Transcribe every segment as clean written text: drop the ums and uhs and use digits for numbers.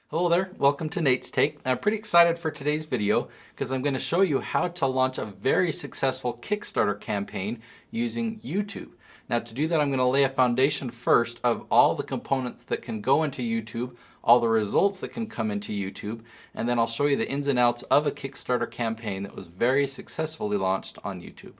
Hello there, welcome to Nate's Take. I'm pretty excited for today's video because I'm going to show you how to launch a very successful Kickstarter campaign using YouTube. Now to do that I'm going to lay a foundation first of all the components that can go into YouTube, all the results that can come into YouTube, and then I'll show you the ins and outs of a Kickstarter campaign that was very successfully launched on YouTube.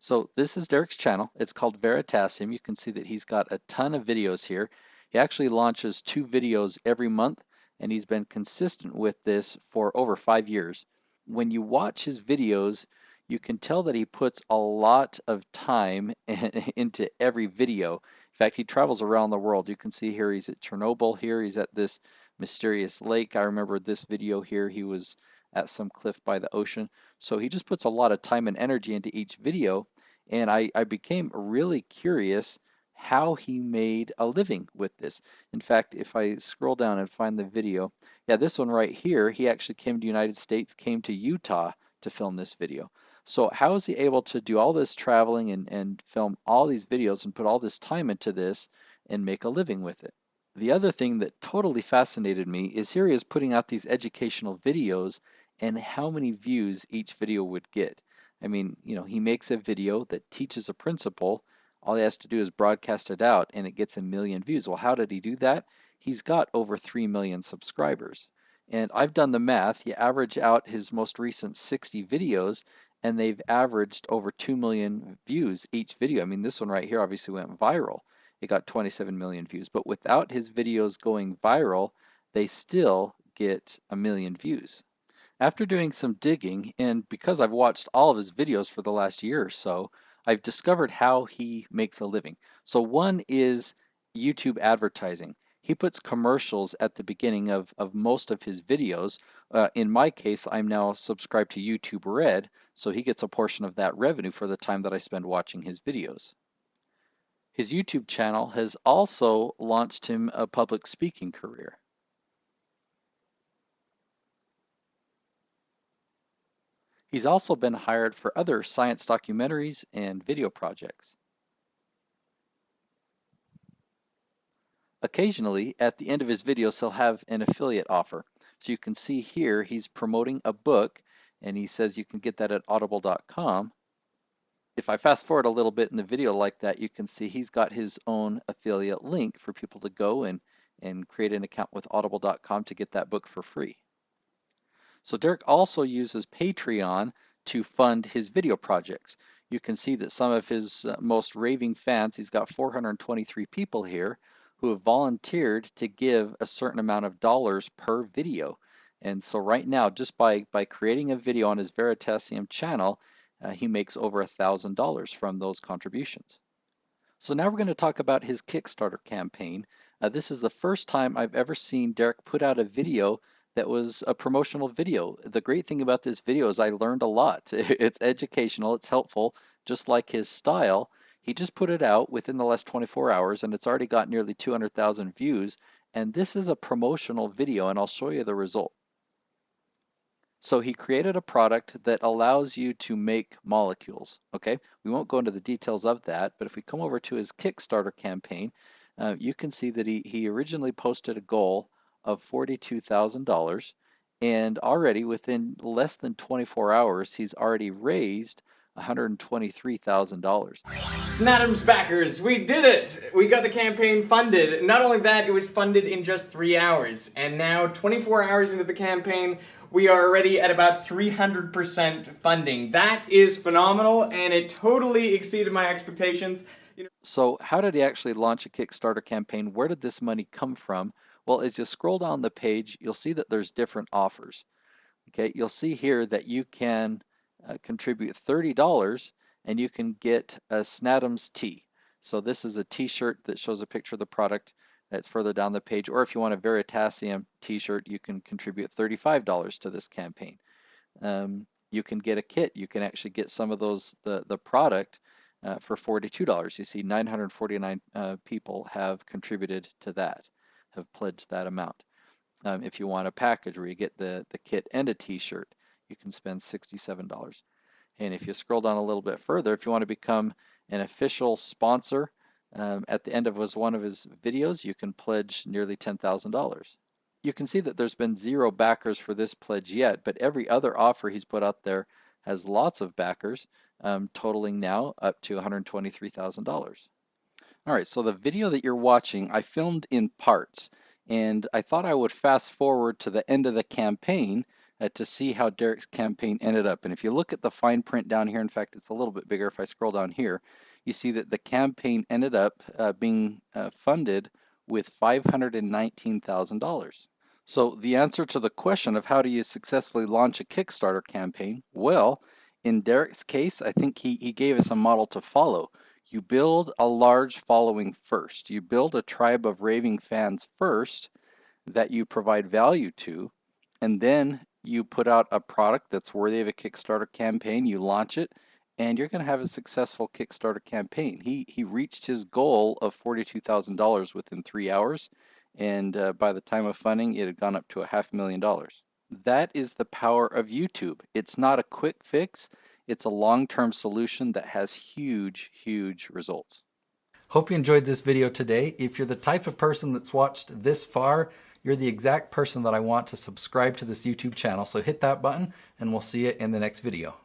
So this is Derek's channel. It's called Veritasium. You can see that he's got a ton of videos here. He actually launches 2 videos every month, and he's been consistent with this for over 5 years. When you watch his videos, you can tell that he puts a lot of time into every video. In fact, he travels around the world. You can see here he's at Chernobyl here. He's at this mysterious lake. I remember this video here. He was at some cliff by the ocean. So he just puts a lot of time and energy into each video. And I became really curious how he made a living with this. In fact, if I scroll down and find the video, yeah, this one right here, he actually came to the United States, came to Utah to film this video. So how is he able to do all this traveling and film all these videos and put all this time into this and make a living with it? The other thing that totally fascinated me is here he is putting out these educational videos and how many views each video would get. I mean, he makes a video that teaches a principle. All he has to do is broadcast it out and it gets 1 million views. Well, how did he do that? He's got over 3 million subscribers. And I've done the math. You average out his most recent 60 videos and they've averaged over 2 million views each video. I mean, this one right here obviously went viral. It got 27 million views, but without his videos going viral, they still get 1 million views. After doing some digging, and because I've watched all of his videos for the last year or so, I've discovered how he makes a living. So one is YouTube advertising. He puts commercials at the beginning of most of his videos. In my case, I'm now subscribed to YouTube Red, so he gets a portion of that revenue for the time that I spend watching his videos. His YouTube channel has also launched him a public speaking career. He's also been hired for other science documentaries and video projects. Occasionally, at the end of his videos, he'll have an affiliate offer. So you can see here, he's promoting a book, and he says you can get that at audible.com. If I fast forward a little bit in the video like that, you can see he's got his own affiliate link for people to go and create an account with audible.com to get that book for free. So Derek also uses Patreon to fund his video projects. You can see that some of his most raving fans, he's got 423 people here who have volunteered to give a certain amount of dollars per video. And so right now, just by creating a video on his Veritasium channel, he makes over $1,000 from those contributions. So now we're going to talk about his Kickstarter campaign. This is the first time I've ever seen Derek put out a video that was a promotional video. The great thing about this video is I learned a lot. It's educational, it's helpful, just like his style. He just put it out within the last 24 hours and it's already got nearly 200,000 views. And this is a promotional video and I'll show you the result. So he created a product that allows you to make molecules, okay? We won't go into the details of that, but if we come over to his Kickstarter campaign, you can see that he originally posted a goal of $42,000, and already within less than 24 hours, he's already raised $123,000. Snadham's backers, we did it! We got the campaign funded. Not only that, it was funded in just 3 hours. And now, 24 hours into the campaign, we are already at about 300% funding. That is phenomenal, and it totally exceeded my expectations. So how did he actually launch a Kickstarter campaign? Where did this money come from? Well, as you scroll down the page, you'll see that there's different offers. Okay, you'll see here that you can contribute $30 and you can get a Snadham's tee. So this is a t-shirt that shows a picture of the product. It's further down the page. Or if you want a Veritasium t-shirt, you can contribute $35 to this campaign. You can get a kit. You can actually get some of those, the product for $42. You see 949 people have contributed to that, have pledged that amount. If you want a package where you get the kit and a t-shirt, you can spend $67. And if you scroll down a little bit further, if you want to become an official sponsor, at the end of one of his videos, you can pledge nearly $10,000. You can see that there's been 0 backers for this pledge yet, but every other offer he's put out there has lots of backers, totaling now up to $123,000. All right, so the video that you're watching, I filmed in parts, and I thought I would fast forward to the end of the campaign to see how Derek's campaign ended up. And if you look at the fine print down here, in fact, it's a little bit bigger if I scroll down here, you see that the campaign ended up being funded with $519,000. So the answer to the question of how do you successfully launch a Kickstarter campaign, well, in Derek's case, I think he gave us a model to follow. You build a large following first. You build a tribe of raving fans first that you provide value to, and then you put out a product that's worthy of a Kickstarter campaign, you launch it, and you're going to have a successful Kickstarter campaign. He reached his goal of $42,000 within 3 hours, and by the time of funding, it had gone up to $500,000. That is the power of YouTube. It's not a quick fix. It's a long-term solution that has huge, huge results. Hope you enjoyed this video today. If you're the type of person that's watched this far, you're the exact person that I want to subscribe to this YouTube channel. So hit that button and we'll see you in the next video.